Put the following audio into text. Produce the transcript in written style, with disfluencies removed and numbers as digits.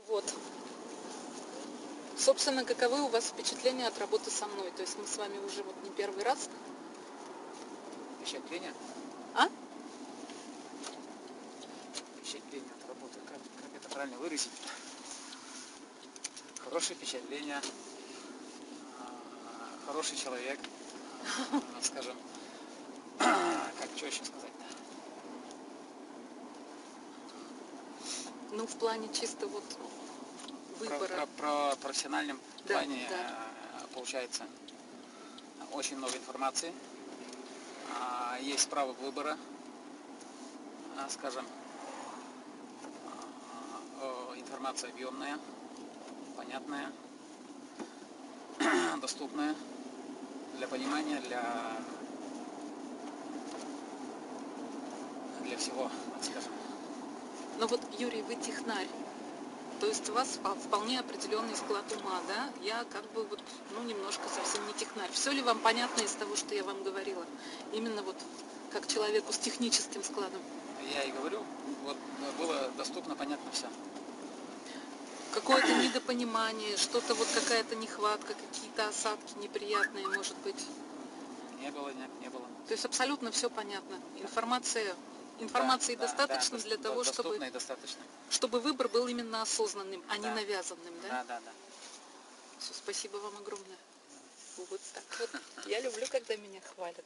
Вот. Собственно, каковы у вас впечатления от работы со мной? То есть мы с вами уже вот не первый раз. Впечатление? А? Впечатление от работы. Как это правильно выразить? Хорошее впечатление. Хороший человек. Скажем. Что еще сказать-то? Ну, в плане чисто вот выбора. Про профессиональном плане Да. получается очень много информации. Есть право выбора, скажем, информация объемная, понятная, доступная для понимания, для всего, скажем. Но вот, Юрий, вы технарь. То есть у вас вполне определенный склад ума, да? Я как бы вот, немножко совсем не технарь. Все ли вам понятно из того, что я вам говорила? Именно вот как человеку с техническим складом. Я и говорю, вот было доступно, понятно все. Какое-то недопонимание, что-то вот какая-то нехватка, какие-то осадки неприятные, может быть. Не было, нет, не было. То есть абсолютно все понятно. Информации достаточно для того, чтобы выбор был именно осознанным, а не навязанным, да? Да. Все, спасибо вам огромное. Вот так вот. Я люблю, когда меня хвалят.